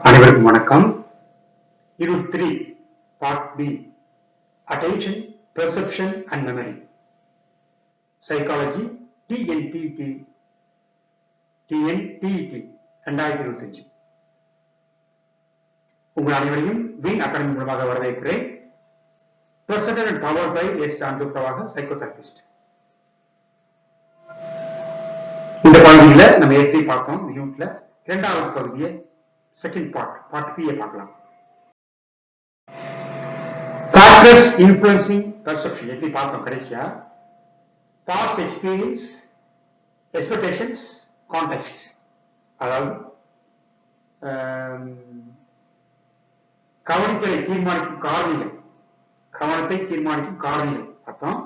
அனைவருக்கும் வணக்கம். Unit 3 Part B Attention, Perception and Memory Psychology TNTT 2025 உங்கள் அனைவரையும் வின் அகாடமி மூலமாக வரவேற்கிறேன். Presented and powered by S. Anju Pravaha, psychotherapist. இந்த பகுதியில் நம்ம எப்படி பார்த்தோம் யூனிட்ல இரண்டாவது பகுதியை செகண்ட் பார்ட் பி பார்க்கலாம். ஃபேக்டர்ஸ் இன்ஃப்ளூயன்சிங் பெர்செப்ஷன் எப்படி பார்த்தோம் கடைசியா. பாஸ்ட் எக்ஸ்பீரியன்ஸ், எக்ஸ்பெக்டேஷன்ஸ், கான்டெக்ஸ்ட், அதாவது கவனத்தை தீர்மானிக்கும் காரணிகள் பார்த்தோம்.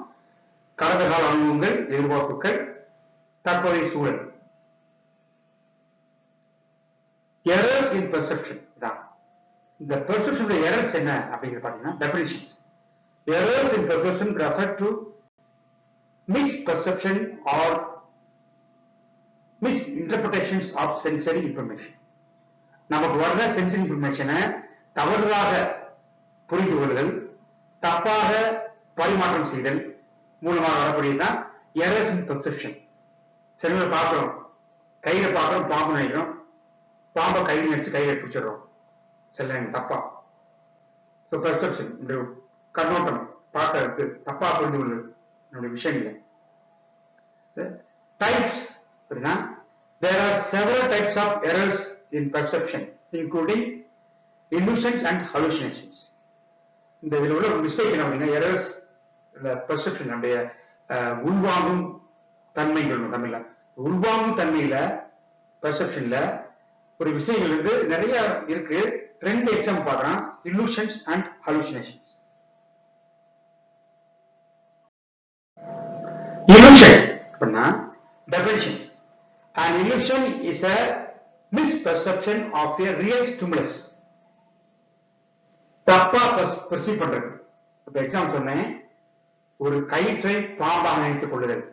கடந்த கால அனுபவங்கள், எதிர்பார்ப்புகள், தற்போதைய சூழல். எரர்ஸ் இன் பெர்செப்ஷன் தான். இந்த பெர்செப்ஷன் எரர்ஸ் என்ன அப்படிங்கிறது பாத்தீங்கன்னா definitions. Errors in perception refer to misperception or misinterpretations of sensory information. நமக்கு வர்ற சென்சரி இன்ஃபர்மேஷனை தவறாக புரிந்து கொள்ளுதல், தப்பாக பரிமாற்றம் செய்தல் மூலமாக வரக்கூடியதுதான் எரர்ஸ் இன் பெர்செப்ஷன். சில பார்க்கிறோம், கையில பார்க்கிறோம், பாம்பு நினைக்கிறோம், பாம்பை கையில் வச்சு கையில பிடிச்சிடுறோம். சில தப்பா பெர்செப்ஷன், கண்ணோட்டம் பார்க்கறதுக்கு தப்பா புரிந்து கொள்வது என்னுடைய விஷயம் இல்லை. டைப்ஸ் அப்படின்னா there are several types of errors in perception including illusions and hallucinations. இந்த இதில் உள்ள ஒரு மிஸ்டேக் என்ன அப்படின்னா எரர்ஸ் பெர்செப்ஷன் நம்முடைய உள்வாங்கும் தன்மை சொல்லணும். தமிழ்ல உள்வாங்கும் தன்மையில பெர்செப்ஷன்ல ஒரு விஷயங்கள் வந்து நிறைய இருக்கு. ரெண்டு எக்ஸாம்பிள் பார்க்கலாம், illusions and hallucinations. illusion அப்படின்னா definition. An illusion is a misperception of a real stimulus. தப்பா பெர்சீவ் பண்றது. இப்ப எக்ஸாம்பிள் சொன்னேன், ஒரு கயிற்றை பாம்பாக நினைத்துக் கொள்ளுதல்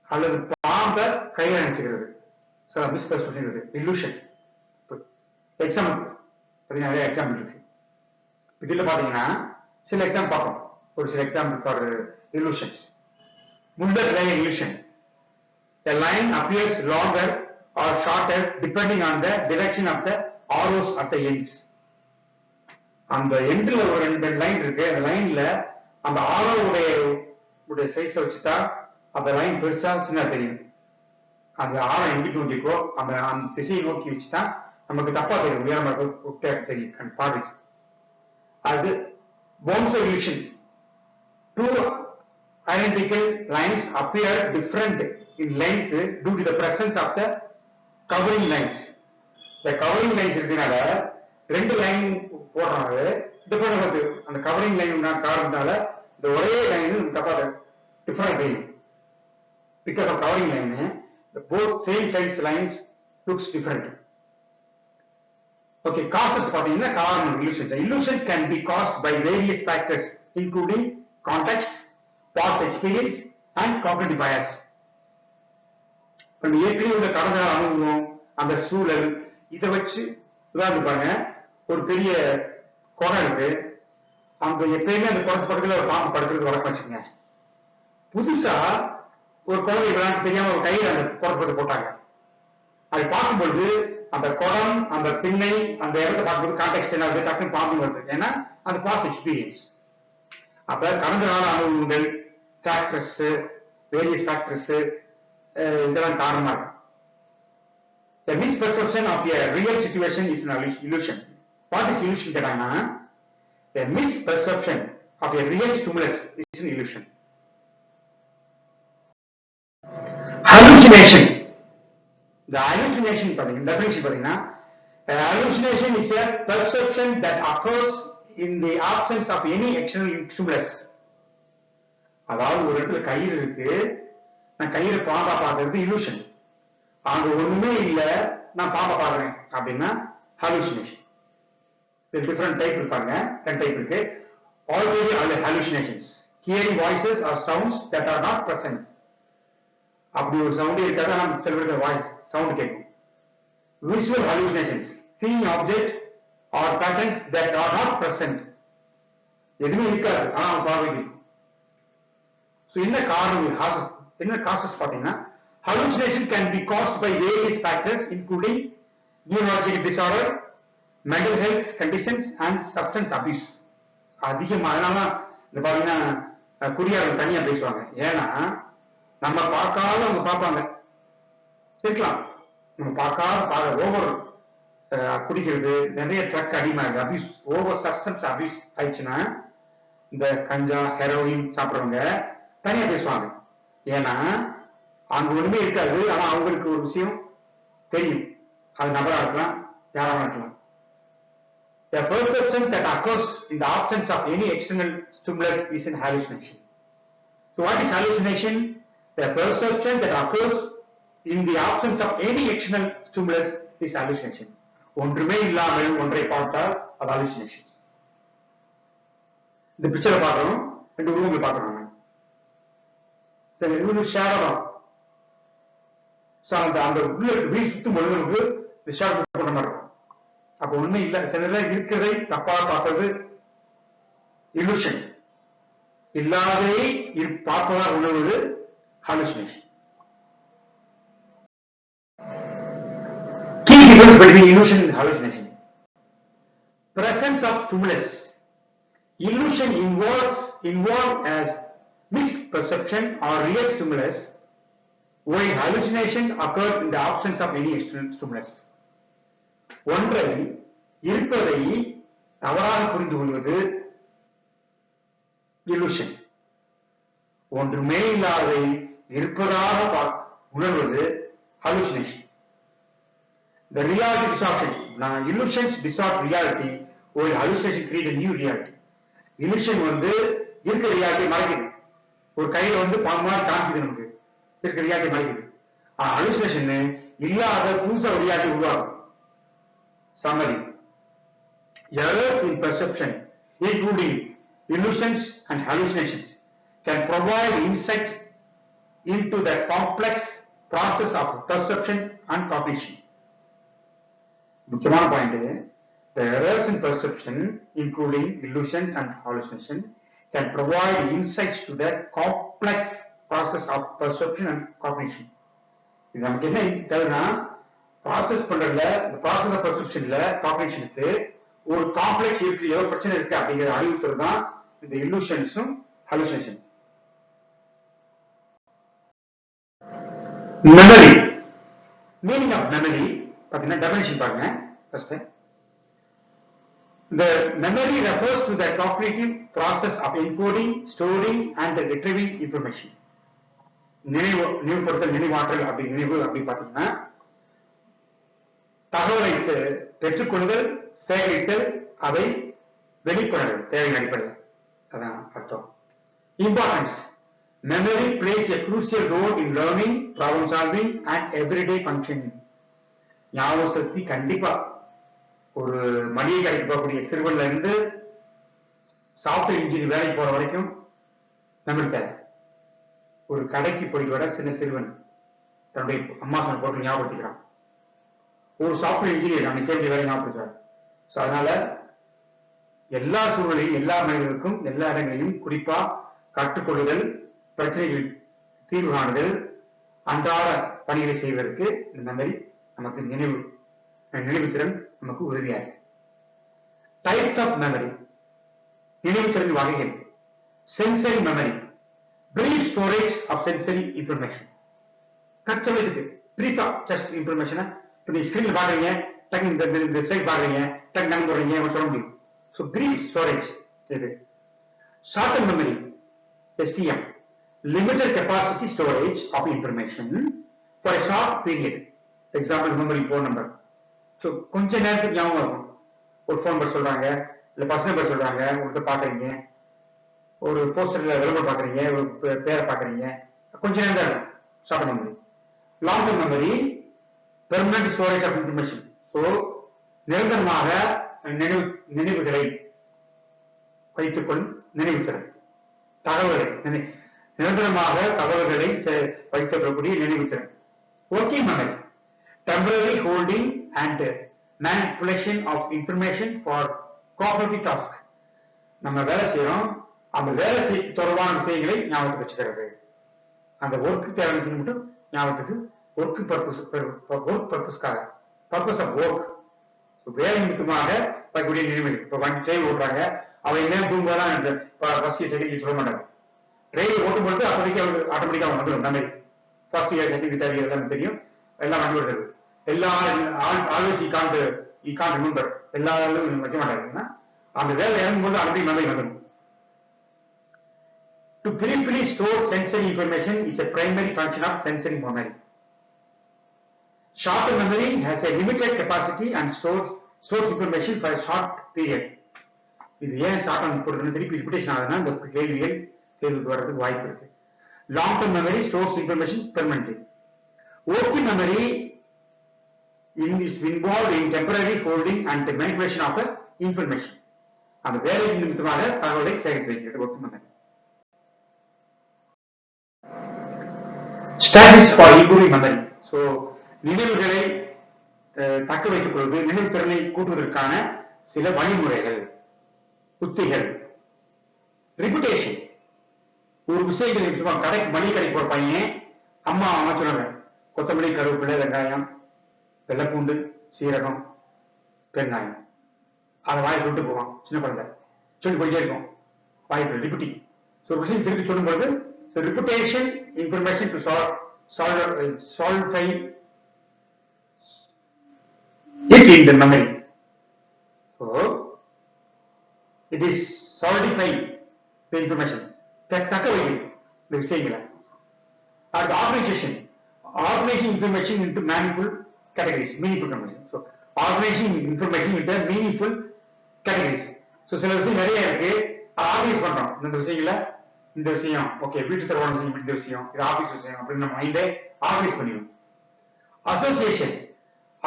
அல்லது பாம்பை கையில நினைச்சுக்கிறது. மிஸ்பெர்செப்ஷன் இருக்கு, illusion. எக்ஸாம்பிள் நிறைய எக்ஸாம்பிள் இருக்கு. இதுல பாத்தீங்கன்னா சில எக்ஸாம்பிள் பார்ப்போம். ஒரு சில example for illusions. Mulder line illusion. A line appears longer or shorter depending on the direction of the arrows at the ends. அந்த எண்ட்ல ஒரு ரெண்டு லைன் இருக்கு. அந்த லைன்ல அந்த ஆரோவுடைய சைஸ வச்சுட்டா அந்த லைன் பெருசா சின்ன தெரியும். அந்த ஆரம் எங்கிட்டு நோக்கிக்கோ அந்த திசையை நோக்கி வச்சுட்டா நமக்கு தப்பா தெரியும், உயரமா தெரியும் பார்வைக்கு. அது Bouncer illusion. Two identical lines appear different in length due to the presence of the covering lines. The covering lines இருக்கனால ரெண்டு லைன் போடுறாங்க, டிஃபரெண்ட் ஆகுது. அந்த கவரிங் லைன் காரணத்தால இந்த ஒரே லைன் தப்பா டிஃபரெண்ட் தெரியும். Because of covering line, both same size lines looks different. Okay, causes பாத்தீங்கன்னா காரணம் illusion. The illusions can be caused by various factors including context, past experience and cognitive bias. ஏற்கனவே உள்ள கடந்த அனுபவம், அந்த சூழல், இதை வச்சு உதாரணம் பாருங்க. ஒரு பெரிய குளம் இருக்கு, அந்த எப்பயுமே அந்த குளத்து பக்கத்துல ஒரு பாம்பு படுக்கிறது வழக்கம் வச்சுக்கோங்க. புதுசா ஒரு குழந்தை விளையாட்டு தெரியாம ஒரு கையில அந்த குளத்தை போட்டாங்க. அதை பார்க்கும்பொழுது அந்த குளம், அந்த திண்ணை, அந்த இடத்தை பார்க்கும்போது கான்டெக்ட் என்ன வருது, டக்குனு பாம்பு வருது. ஏன்னா அந்த பாஸ்ட் எக்ஸ்பீரியன்ஸ். அப்ப கடந்த கால அனுபவங்கள், ஃபேக்டர்ஸ், வேரியஸ் ஃபேக்டர்ஸ், இதெல்லாம் காரணமா இருக்கு. The misperception of a real situation is an illusion. What is illusion கேட்டாங்கன்னா, the misperception of a real stimulus is an illusion. Hallucination. The hallucination பாத்தீங்கன்னா definition பாத்தீங்கன்னா, hallucination is a perception that occurs in the absence of any external stimulus. அதாவது ஒரு இடத்துல கயிறு இருக்கு, நான் கயிறு பாம்பா பார்க்கறது illusion. அங்க ஒண்ணுமே இல்ல, நான் பாம்பா பாக்குறேன் அப்படின்னா hallucination. டிஃபரெண்ட் டைப் இருப்பாங்க, 10 டைப் இருக்கு. Already hallucinations, hearing voices or sounds that are not present. அப்படி ஒரு சவுண்ட் இருக்காது, நம்ம சில பேருக்கு வாய்ஸ் சவுண்ட் கேட்கும். visual hallucinations, seeing objects or patterns that are not present. எதுவுமே இருக்காது ஆனா பார்வைக்கு. So என்ன காரணம், என்ன causes பாத்தீங்கன்னா, hallucination can be caused by various factors including neurological disorder, mental health conditions and substance abuse. அதிகமா அதனால இந்த பாத்தீங்கன்னா குடியாரர்கள் தனியா பேசுவாங்க. ஏன்னா நம்ம பார்க்காத அவங்க பார்ப்பாங்க இருக்கலாம், நம்ம பார்க்காத ஓவர் குடிக்கிறது, நிறைய ட்ரக் அடிமையாக அபியூஸ், ஓவர் சப்ஸ்டன்ஸ் அபியூஸ் ஆயிடுச்சுன்னா இந்த கஞ்சா ஹெரோயின் சாப்பிட்றவங்க தனியா பேசுவாங்க. ஏன்னா அங்க ஒண்ணுமே இருக்காது, ஆனா அவங்களுக்கு ஒரு விஷயம் தெரியும். அது நபரா இருக்கலாம், யாராக இருக்கலாம். The perception that occurs in the absence of any external stimulus is an hallucination. So what is hallucination? The perception that occurs in the absence of any external stimulus is hallucination. ஒன்றுமே இல்லாமல் ஒன்றை பார்த்தால் அது hallucination. இந்த பிக்சரை பார்க்கணும், ரெண்டு உருவங்களை பார்க்கணும். சரி, இது ஷேடோ. அந்த உள்ள வீடு சுத்தும் பொழுது நமக்கு இந்த ஷேடோ போட்ட மாதிரி இருக்கும். அப்ப ஒண்ணுமே இல்லை, சில இருக்கிறதை தப்பா பார்ப்பது illusion, இல்லாததை பார்ப்பதா உணர்வது hallucination. Key difference between illusion and hallucination. Presence of stimulus. Illusion involved as misperception or real stimulus, while hallucination occurs in the absence of any external stimulus. ஒன்றை இருப்பதை தவறாக புரிந்து கொள்வது illusion. ஒன்றுமே இல்லாதை இருப்பதாக உணர்வது hallucination. The reality distortion. Now illusions distort reality, while hallucination create a new reality. Illusion வந்து இருக்க ரியாலிட்டி மறைக்குது. ஒரு கையில வந்து பாம்பு மாதிரி காமிக்குது, நமக்கு இருக்க ரியாலிட்டி மறைக்குது. hallucination இல்லாத புதுசா ஒரு ரியாலிட்டி உருவாகும். Summary. Errors in perception, including illusions and hallucinations, can provide insight into the complex process of perception and cognition. முக்கியமான point, the errors in perception, including illusions and hallucination, can provide insights to the complex process of perception and cognition. இது நமக்கு என்ன தேவைன்னா, process பண்றதுல, process of பெர்செப்ஷன்ல காக்னிஷனுக்கு ஒரு complex இருக்கு, ஏதோ பிரச்சனை இருக்கு அப்படிங்கிற அறிவுறுத்தல் தான் இந்த இல்லூஷன்ஸும் hallucination. Memory. Meaning of memory பாத்தீங்கன்னா டெஃபினிஷன் பாருங்க. First, the memory refers to the cognitive process of encoding, storing and retrieving information. நினைவுபடுத்தல், நினைவாற்றல் அப்படி பாத்தீங்கன்னா தகவலை பெற்றுக்கொள்ளுதல், சேகரித்தல், அதை வெளிக்கொணர்தல், தேவையின் அடிப்படையில். அதான் அர்த்தம். Importance. Memory plays a crucial role in learning, problem solving and everyday functioning. ஞாபக சக்தி கண்டிப்பா ஒரு மளிகை கடைக்கு போகக்கூடிய சிறுவன்ல இருந்து சாஃப்ட்வேர் இன்ஜினியர் வேலைக்கு போற வரைக்கும் மெமரி தேவை. ஒரு கடைக்கு போயிட்டு வர சின்ன சிறுவன் தன்னுடைய அம்மா சொன்ன பொருட்கள் ஞாபகப்படுத்திக்கிறான். ஒரு சாஃப்ட்வேர் இன்ஜினியர் அன்னைக்கு செய்ய வேலை ஞாபகப்படுத்துறாரு. ஸோ அதனால எல்லா சூழலையும், எல்லா மனிதர்களுக்கும், எல்லா இடங்களையும் குறிப்பா கற்றுக்கொள்ளுதல், பிரச்சனைகள் தீர்வு காணுதல், அன்றாட பணிகளை செய்வதற்கு இந்த மெமரி நமக்கு நினைவுத்திறன் நமக்கு உதவியா இருக்கு. Types of memory. நினைவுத்திறன் வகைகள். Sensory memory, brief storage of sensory information. கற்றவைக்கு பிரீஃபா ஜஸ்ட் இன்ஃபர்மேஷனை இப்போ நீ ஸ்கிரீன்ல பாக்குறீங்க, டக்கு இந்த ஸ்லைட் பாக்குறீங்க, டக்கு நம்ம போடுறீங்க, சொல்ல முடியும். ஸோ brief storage இது. Short term memory, STM, limited capacity storage of information for a short period. Example, memory phone number. So கொஞ்ச நேரத்துக்கு ஞாபகம் இருக்கும். ஒரு ஃபோன் நம்பர் சொல்றாங்க, இல்ல பர்சன் நம்பர் சொல்றாங்க, உங்கள்கிட்ட பாக்குறீங்க, ஒரு போஸ்டர்ல விளம்பரம் பாக்குறீங்க, ஒரு பேரை பாக்குறீங்க, கொஞ்ச நேரம் தான் இருக்கும். Short memory. Long term memory, permanent storage of information. So நிரந்தரமாக நினைவுகளை வைத்துக்கொள்ளும் நினைவுத்திறன். தகவல்களை நிரந்தரமாக தகவல்களை வைத்துக்கொள்ளக்கூடிய நினைவுத்திறன். Working memory, temporary holding and manipulation of information for cooperative task. நம்ம வேலை செய்யறோம், அந்த வேலை தொடர்பான விஷயங்களை ஞாபகத்துக்கு வச்சுக்கிறது. அந்த ஒர்க்கு தேவையான விஷயம் மட்டும் ஞாபகத்துக்கு ஒர்க் பர்பஸ்க்காக பர்பஸ் ஆஃப் ஒர்க் வேலை நிமித்தமாக வரக்கூடிய நினைவுகள். இப்போ வண்டி ட்ரெயின் ஓட்டுறாங்க, அவங்க என்ன தூங்குவாதான் ஃபர்ஸ்ட் இயர் செகண்ட் இயர் சொல்ல மாட்டாங்க. ட்ரெயின் ஓட்டும் பொழுது அப்போதைக்கு அவங்களுக்கு ஆட்டோமேட்டிக்கா வந்துடும். நம்ம first year second year third year எல்லாம் தெரியும், எல்லாம் வண்டி ஓடுறது. எல்லா ஆல்வேஸ் ஈ காண்ட் ரிமெம்பர், எல்லா வைக்க மாட்டாங்க. அந்த வேலை இறங்கும்போது அப்படி மெமரி வந்துடும். To briefly store sensory information is a primary function of sensory memory. Short memory has a limited capacity and stores information for a short period. இது ஏன் ஷார்ட் டர்ம் போடுறதுன்னு திருப்பி ரிப்பீட்டேஷன் ஆகுதுன்னா இந்த கேள்விக்கு வர்றதுக்கு வாய்ப்பு இருக்கு. Long term memory stores information permanently. working memory is involved in temporary holding and manipulation of the information. அந்த வேலை நிமித்தமாக தகவலை சேகரித்து வைக்கிறது working memory. Strategies for improving memory. So நினைவுகளை தக்க வைத்துக் கொள்வது, நினைவு திறனை கூட்டுவதற்கான சில வழிமுறைகள், உத்திகள். ரிப்பிட்டேஷன். ஒரு விஷயங்கள் மளிகை கடைக்கு போற பையன் அம்மா சொன்னாங்க, கொத்தமல்லி, கருவேப்பிலை, வெங்காயம், வெள்ளைப்பூண்டு, சீரகம், பெருங்காயம், அதை வாயை சொல்லிட்டு போவான். சின்ன குழந்தை சொல்லி போயிட்டே இருக்கும் வாய்ப்பு ரிப்பிட்டிங். ஒரு விஷயம் திருப்பி சொல்லும் பொழுது repetition information to solidify it in the memory. So it is solidify the information. தக்க வைக்கிறது இந்த விஷயங்களை. And organization information into meaningful categories, meaningful information. So organizing information into meaningful categories. So சில விஷயம் நிறைய இருக்கு, ஆர்கனைஸ் பண்றோம். இந்த விஷயங்களை, இந்த விஷயம் ஓகே வீட்டு தரவான விஷயம், இந்த விஷயம் இது ஆபீஸ் விஷயம் அப்படின்னு நம்ம மைண்டை ஆர்கனைஸ் பண்ணிடும்.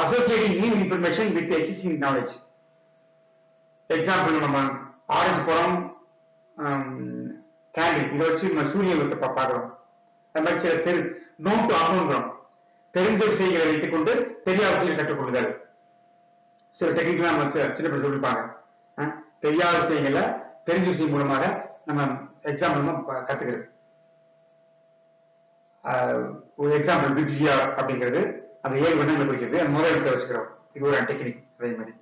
Associating new information with existing knowledge. Example, நம்ம ஆரஞ்சு பழம், கேண்டில், இதை வச்சு நம்ம சூரியன் வைக்க பார்க்கிறோம். அது மாதிரி சில நோன் டு அன்னோன், தெரிஞ்ச விஷயங்களை வைத்துக் கொண்டு தெரியாத விஷயங்களை கற்றுக்கொள்ளுதல். சில டெக்னிக்லாம் நம்ம சின்ன பேர் சொல்லிப்பாங்க. தெரியாத விஷயங்களை தெரிஞ்ச விஷயம் மூலமாக நம்ம எக்ஸாம்பிள் கத்துக்கிறது. ஒரு எக்ஸாம்பிள் பிபிசிஆர் அப்படிங்கிறது அந்த 7 வண்ணங்களை குறிக்கிறது, அந்த முதல் இடத்தை வச்சுக்கிறோம். இது ஒரு டெக்னிக். அதே மாதிரி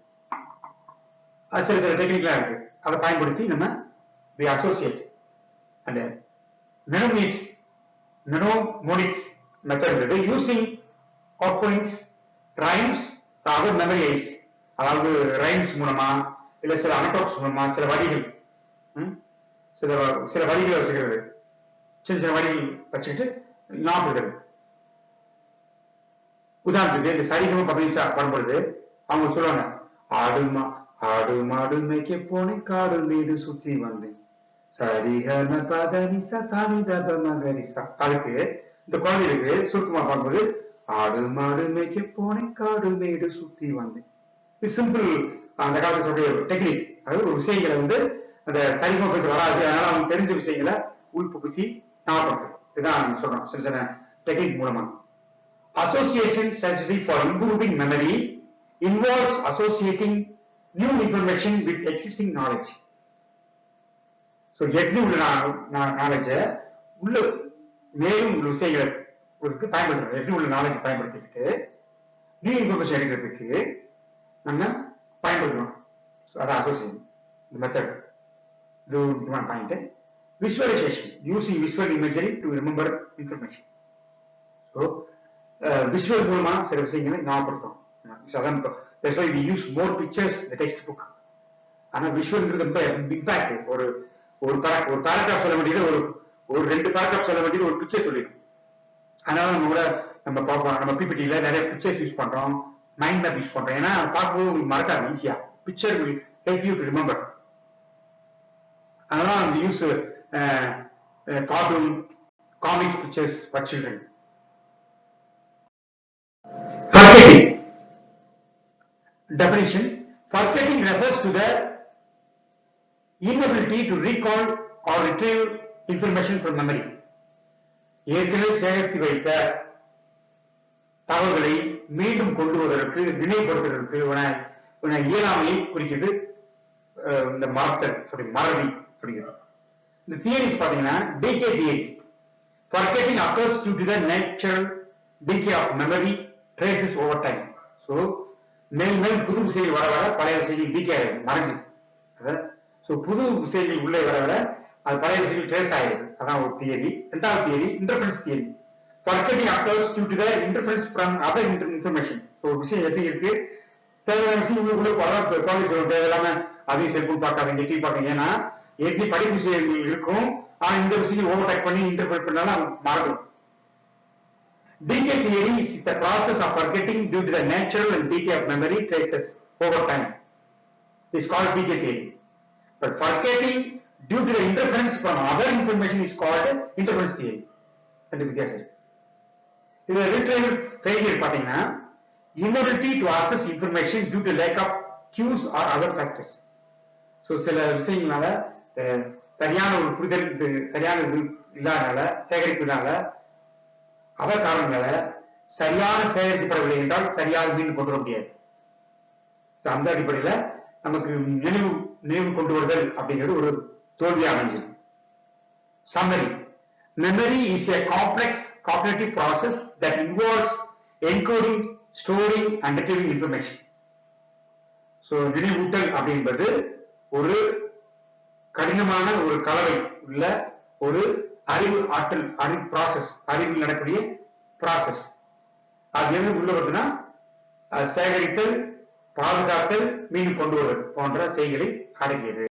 சில டெக்னிக்லாம் இருக்கு, அதை பயன்படுத்தி நம்ம அசோசியேட் அந்த mnemonics method using appoints, rhymes, other memory aids. அதாவது ரைம்ஸ் மூலமா இல்ல சில அனடாப்ஸ் மூலமா சில வரிகள், சில வரிகளை வச்சுக்கிறது, சின்ன வரிகள் வச்சுக்கிட்டு ஞாபகம். உதாரணத்துக்கு இந்த சரிகம பதனிசா வரும்பொழுது அவங்க சொல்லுவாங்க, ஆடு மாடு மேய்க்க போனேன், காடு மீது சுத்தி வந்தேன், சரிகம பதனிசா சானிதப மகரிசா. அதுக்கு இந்த குழந்தைகளுக்கு சுருக்கமா பார்க்கும்போது ஆடு மாடு மேய்க்க போனேன், காடு மீது சுத்தி வந்தேன். இது சிம்பிள் அந்த காலத்துல சொல்ற டெக்னிக். அதாவது ஒரு விஷயங்களை அந்த சரிகம பேச வராது, அதனால அவங்க தெரிஞ்ச விஷயங்களை உள்புகுத்தி ஞாபகப்படுத்துறது. இதுதான் சொல்றோம் சின்ன சின்ன டெக்னிக் மூலமா. Association strategy for improving memory involves associating new information with existing knowledge. So எட்டு உள்ள நாலேஜ் உள்ள மேலும் உள்ள விஷயங்களுக்கு பயன்படுத்துறோம். எட்டு உள்ள நாலேஜ் பயன்படுத்திக்கிட்டு நியூ இன்ஃபர்மேஷன் எடுக்கிறதுக்கு நம்ம பயன்படுத்துறோம். அதான் அசோசியேஷன் மெத்தட். இது முக்கியமான point. Visualisation using visual imagery to remember information. So visual மூலமா சில விஷயங்களை ஞாபகப்படுத்தும். That's why we use more pictures in the textbook. ஆனா விஷுவல்ங்கிறது ரொம்ப இம்பாக்ட். ஒரு பேராகிராஃப் சொல்ல வேண்டியது ஒரு 2 பேராகிராஃப் சொல்ல வேண்டியது ஒரு பிக்சர் சொல்லிடும். அதனால நம்ம பார்ப்போம், நம்ம பிபிடில நிறைய பிக்சர்ஸ் யூஸ் பண்றோம், மைண்ட் மேப் யூஸ் பண்றோம். ஏன்னா பார்க்கும்போது உங்களுக்கு மறக்காது ஈஸியா. Picture will help you to remember. அதனால we use cartoon, comics pictures for children. Forgetting. Definition. Forgetting refers to the inability to recall or retrieve information from memory. ஏற்கனவே சேகரித்து வைத்த தகவல்களை மீண்டும் கொண்டு வருவதற்கு நினைவுபடுத்துவதற்கு இயலாமையை குறிக்கிறது. இந்த மறதி குறிக்கிறது. இந்த தியரிஸ் பாத்தீங்கன்னா decay theory. Forgetting occurs due to the natural decay of memory traces over time. So மேல் புது விஷயங்கள் வர வர பழைய விஷயங்கள் டிகே ஆயிடும், மறைஞ்சு. ஸோ புது விஷயங்கள் உள்ளே வர வர அது பழைய விஷயங்கள் ட்ரேஸ் ஆயிடுது. அதான் ஒரு தியரி. ரெண்டாவது theory interference theory. Forgetting occurs due to the interference from other information. So விஷயம் எப்படி இருக்கு, தேவையான விஷயம் உள்ள குழந்தை தேவையில்லாம அதையும் செல்போன் பார்க்காதீங்க, டிவி பார்க்காதீங்க. ஏன்னா ஏற்கனவே படிப்பு விஷயங்கள் இருக்கும், ஆனா இந்த விஷயம் ஓவர்டேக் பண்ணி இன்டர்பிரேட் பண்ணாலும் மறந்துடும். Decay theory is the process of forgetting due to the natural and decay of memory traces over time. It is called decay theory. But forgetting due to the interference from other information is called interference theory. And வித்தியாசம் இது retrieval failure பாத்தீங்கன்னா inability to access information due to lack of cues or other factors. So சில விஷயங்களால சரியான ஒரு புரிதல் சரியான இல்லாதனால சேகரிப்புனால அவர் காரணங்களால சரியான சேகரிக்கப்படவில்லை என்றால் சரியாக மீண்டும் கொண்டு வர முடியாது. அந்த அடிப்படையில நமக்கு நினைவு கொண்டு வருதல் அப்படிங்கிறது ஒரு தோல்வியாக அமைஞ்சது. Summary. Memory is a complex cognitive process that involves encoding, storing and retrieving information. So நினைவூட்டல் அப்படின்றது ஒரு கடினமான ஒரு கலவை உள்ள ஒரு அறிவு ப்ராசஸ், அறிவில் நடக்கூடிய ப்ராசஸ். அது என்ன உள்ள வருதுன்னா சேகரித்தல், பாதுகாத்தல், மீண்டும் கொண்டு வருதல் போன்ற செய்திகளை அடங்கியது.